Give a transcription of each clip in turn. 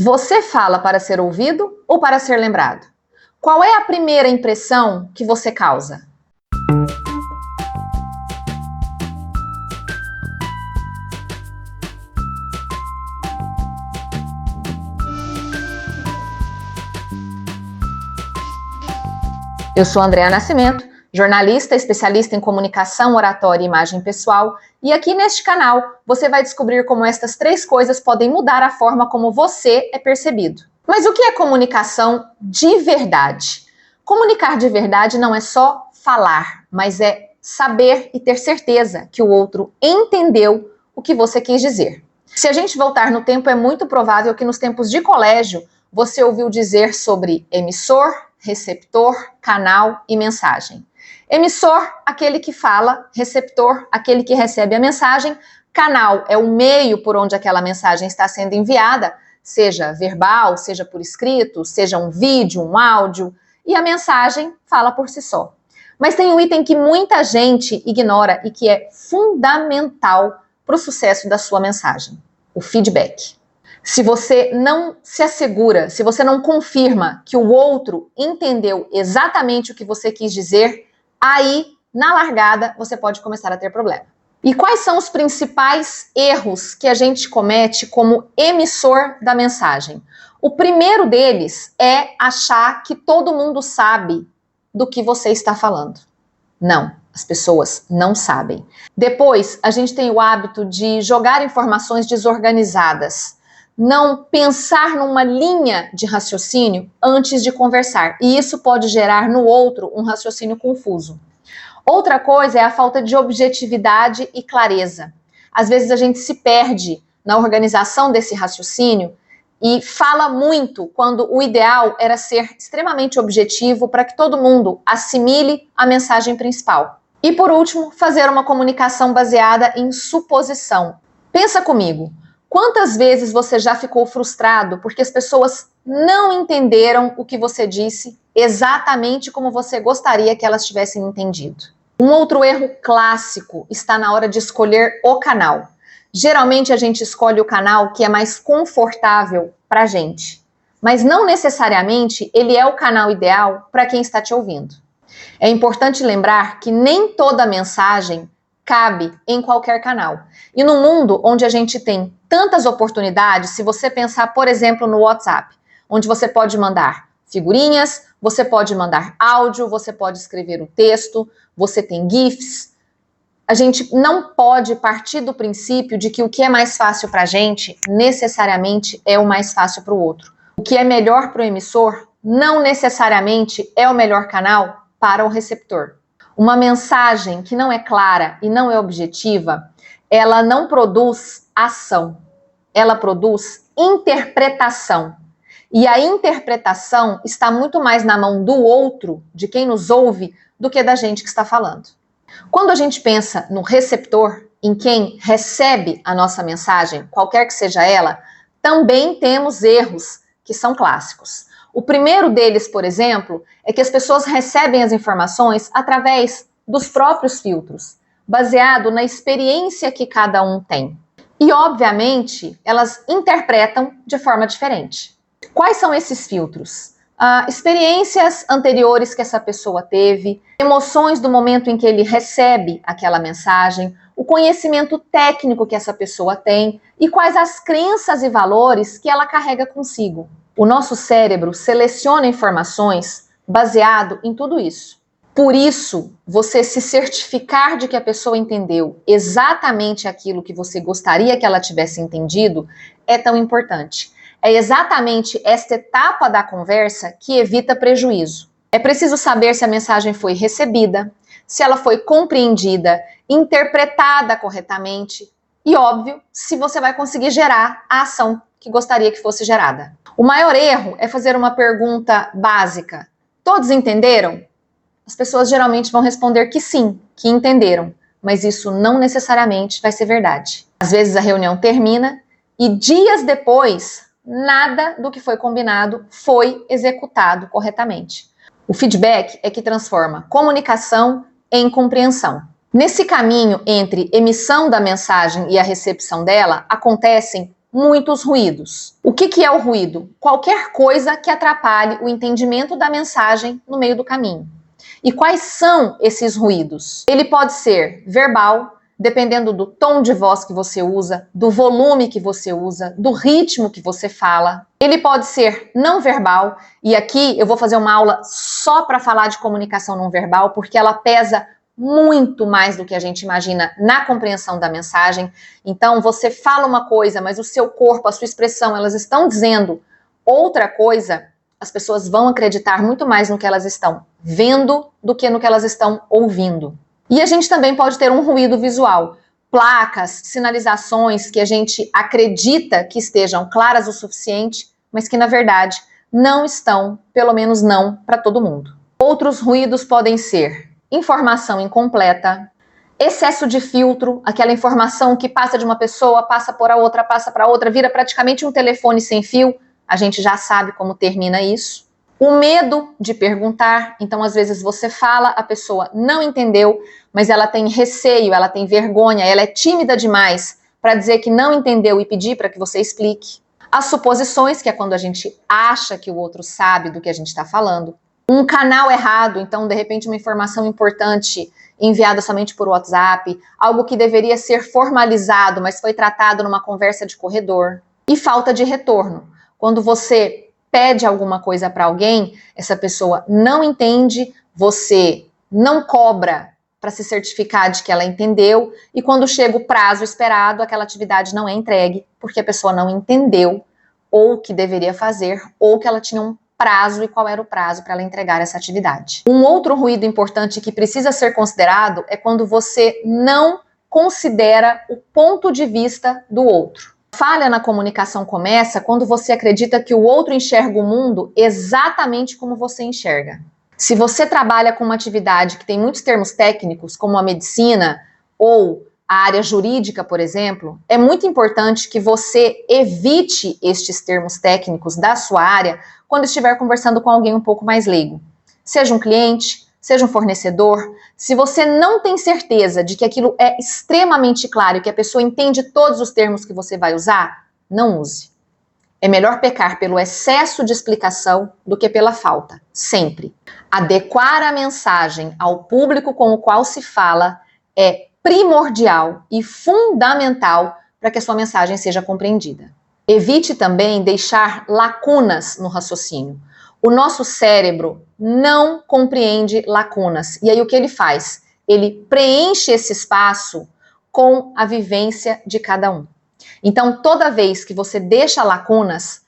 Você fala para ser ouvido ou para ser lembrado? Qual é a primeira impressão que você causa? Eu sou Andréa Nascimento, jornalista, especialista em comunicação, oratória e imagem pessoal, e aqui neste canal você vai descobrir como estas três coisas podem mudar a forma como você é percebido. Mas o que é comunicação de verdade? Comunicar de verdade não é só falar, mas é saber e ter certeza que o outro entendeu o que você quis dizer. Se a gente voltar no tempo, é muito provável que nos tempos de colégio você ouviu dizer sobre emissor, receptor, canal e mensagem. Emissor, aquele que fala, receptor, aquele que recebe a mensagem, canal é o meio por onde aquela mensagem está sendo enviada, seja verbal, seja por escrito, seja um vídeo, um áudio, e a mensagem fala por si só. Mas tem um item que muita gente ignora e que é fundamental para o sucesso da sua mensagem: o feedback. Se você não se assegura, se você não confirma que o outro entendeu exatamente o que você quis dizer, aí, na largada, você pode começar a ter problema. E quais são os principais erros que a gente comete como emissor da mensagem? O primeiro deles é achar que todo mundo sabe do que você está falando. Não, as pessoas não sabem. Depois, a gente tem o hábito de jogar informações desorganizadas. Não pensar numa linha de raciocínio antes de conversar. E isso pode gerar no outro um raciocínio confuso. Outra coisa é a falta de objetividade e clareza. Às vezes a gente se perde na organização desse raciocínio e fala muito quando o ideal era ser extremamente objetivo para que todo mundo assimile a mensagem principal. E por último, fazer uma comunicação baseada em suposição. Pensa comigo. Quantas vezes você já ficou frustrado porque as pessoas não entenderam o que você disse exatamente como você gostaria que elas tivessem entendido? Um outro erro clássico está na hora de escolher o canal. Geralmente a gente escolhe o canal que é mais confortável para a gente, mas não necessariamente ele é o canal ideal para quem está te ouvindo. É importante lembrar que nem toda mensagem cabe em qualquer canal. E no mundo onde a gente tem tantas oportunidades, se você pensar, por exemplo, no WhatsApp, onde você pode mandar figurinhas, você pode mandar áudio, você pode escrever um texto, você tem GIFs, a gente não pode partir do princípio de que o que é mais fácil para a gente, necessariamente é o mais fácil para o outro. O que é melhor para o emissor, não necessariamente é o melhor canal para o receptor. Uma mensagem que não é clara e não é objetiva, ela não produz ação, ela produz interpretação. E a interpretação está muito mais na mão do outro, de quem nos ouve, do que da gente que está falando. Quando a gente pensa no receptor, em quem recebe a nossa mensagem, qualquer que seja ela, também temos erros que são clássicos. O primeiro deles, por exemplo, é que as pessoas recebem as informações através dos próprios filtros, baseado na experiência que cada um tem. E, obviamente, elas interpretam de forma diferente. Quais são esses filtros? Experiências anteriores que essa pessoa teve, emoções do momento em que ele recebe aquela mensagem, o conhecimento técnico que essa pessoa tem e quais as crenças e valores que ela carrega consigo. O nosso cérebro seleciona informações baseado em tudo isso. Por isso, você se certificar de que a pessoa entendeu exatamente aquilo que você gostaria que ela tivesse entendido é tão importante. É exatamente esta etapa da conversa que evita prejuízo. É preciso saber se a mensagem foi recebida, se ela foi compreendida, interpretada corretamente e, óbvio, se você vai conseguir gerar a ação que gostaria que fosse gerada. O maior erro é fazer uma pergunta básica. Todos entenderam? As pessoas geralmente vão responder que sim, que entenderam, mas isso não necessariamente vai ser verdade. Às vezes a reunião termina e dias depois, nada do que foi combinado foi executado corretamente. O feedback é que transforma comunicação em compreensão. Nesse caminho entre emissão da mensagem e a recepção dela, acontecem muitos ruídos. O que é o ruído? Qualquer coisa que atrapalhe o entendimento da mensagem no meio do caminho. E quais são esses ruídos? Ele pode ser verbal, dependendo do tom de voz que você usa, do volume que você usa, do ritmo que você fala. Ele pode ser não verbal, e aqui eu vou fazer uma aula só para falar de comunicação não verbal, porque ela pesa muito mais do que a gente imagina na compreensão da mensagem. Então, você fala uma coisa, mas o seu corpo, a sua expressão, elas estão dizendo outra coisa, as pessoas vão acreditar muito mais no que elas estão vendo do que no que elas estão ouvindo. E a gente também pode ter um ruído visual. Placas, sinalizações que a gente acredita que estejam claras o suficiente, mas que na verdade não estão, pelo menos não para todo mundo. Outros ruídos podem ser informação incompleta, excesso de filtro, aquela informação que passa de uma pessoa, passa por a outra, passa para outra, vira praticamente um telefone sem fio, a gente já sabe como termina isso. O medo de perguntar, então às vezes você fala, a pessoa não entendeu, mas ela tem receio, ela tem vergonha, ela é tímida demais para dizer que não entendeu e pedir para que você explique. As suposições, que é quando a gente acha que o outro sabe do que a gente está falando. Um canal errado, então de repente uma informação importante enviada somente por WhatsApp, algo que deveria ser formalizado, mas foi tratado numa conversa de corredor. E falta de retorno, quando você pede alguma coisa para alguém, essa pessoa não entende, você não cobra para se certificar de que ela entendeu, e quando chega o prazo esperado, aquela atividade não é entregue, porque a pessoa não entendeu ou o que deveria fazer, ou que ela tinha um prazo e qual era o prazo para ela entregar essa atividade. Um outro ruído importante que precisa ser considerado é quando você não considera o ponto de vista do outro. Falha na comunicação começa quando você acredita que o outro enxerga o mundo exatamente como você enxerga. Se você trabalha com uma atividade que tem muitos termos técnicos, como a medicina ou a área jurídica, por exemplo, é muito importante que você evite estes termos técnicos da sua área quando estiver conversando com alguém um pouco mais leigo. Seja um cliente, seja um fornecedor, se você não tem certeza de que aquilo é extremamente claro e que a pessoa entende todos os termos que você vai usar, não use. É melhor pecar pelo excesso de explicação do que pela falta, sempre. Adequar a mensagem ao público com o qual se fala é primordial e fundamental para que a sua mensagem seja compreendida. Evite também deixar lacunas no raciocínio. O nosso cérebro não compreende lacunas. E aí o que ele faz? Ele preenche esse espaço com a vivência de cada um. Então, toda vez que você deixa lacunas,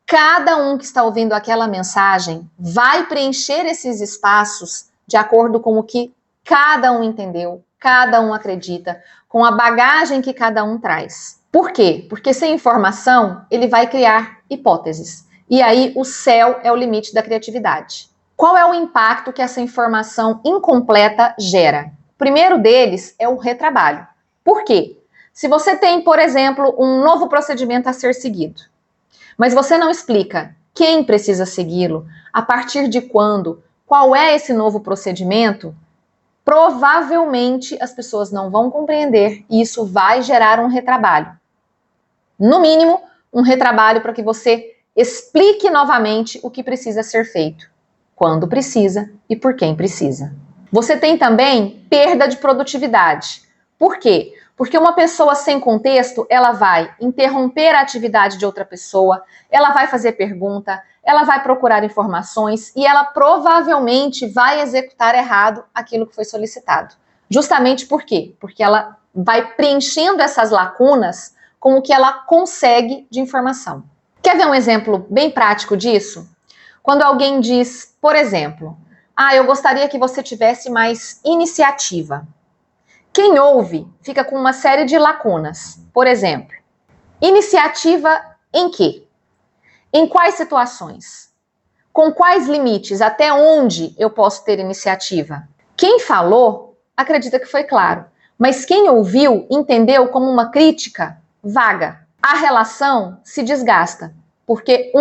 cada um que está ouvindo aquela mensagem vai preencher esses espaços de acordo com o que cada um entendeu, cada um acredita, com a bagagem que cada um traz. Por quê? Porque sem informação, ele vai criar hipóteses. E aí o céu é o limite da criatividade. Qual é o impacto que essa informação incompleta gera? O primeiro deles é o retrabalho. Por quê? Se você tem, por exemplo, um novo procedimento a ser seguido, mas você não explica quem precisa segui-lo, a partir de quando, qual é esse novo procedimento, provavelmente as pessoas não vão compreender e isso vai gerar um retrabalho. No mínimo, um retrabalho para que você explique novamente o que precisa ser feito, quando precisa e por quem precisa. Você tem também perda de produtividade. Por quê? Porque uma pessoa sem contexto, ela vai interromper a atividade de outra pessoa, ela vai fazer pergunta, ela vai procurar informações e ela provavelmente vai executar errado aquilo que foi solicitado. Justamente por quê? Porque ela vai preenchendo essas lacunas com o que ela consegue de informação. Quer ver um exemplo bem prático disso? Quando alguém diz, por exemplo, eu gostaria que você tivesse mais iniciativa. Quem ouve fica com uma série de lacunas. Por exemplo, iniciativa em quê? Em quais situações? Com quais limites? Até onde eu posso ter iniciativa? Quem falou acredita que foi claro, mas quem ouviu entendeu como uma crítica vaga. A relação se desgasta, porque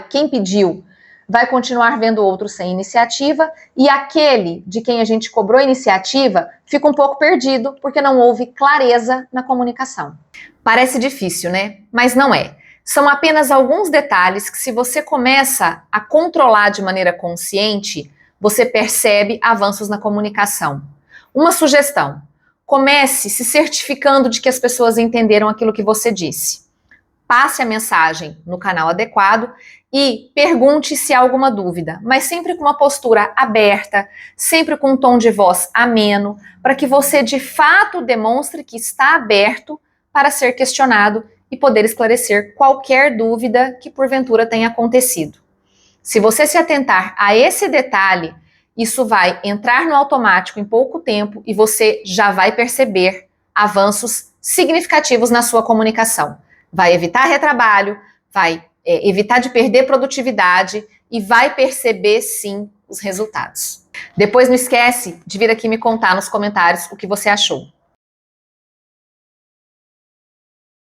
quem pediu, vai continuar vendo o outro sem iniciativa, e aquele de quem a gente cobrou iniciativa fica um pouco perdido, porque não houve clareza na comunicação. Parece difícil, né? Mas não é. São apenas alguns detalhes que, se você começa a controlar de maneira consciente, você percebe avanços na comunicação. Uma sugestão: comece se certificando de que as pessoas entenderam aquilo que você disse. Passe a mensagem no canal adequado e pergunte se há alguma dúvida, mas sempre com uma postura aberta, sempre com um tom de voz ameno, para que você de fato demonstre que está aberto para ser questionado e poder esclarecer qualquer dúvida que porventura tenha acontecido. Se você se atentar a esse detalhe, isso vai entrar no automático em pouco tempo e você já vai perceber avanços significativos na sua comunicação. Vai evitar retrabalho, vai evitar de perder produtividade e vai perceber, sim, os resultados. Depois não esquece de vir aqui me contar nos comentários o que você achou.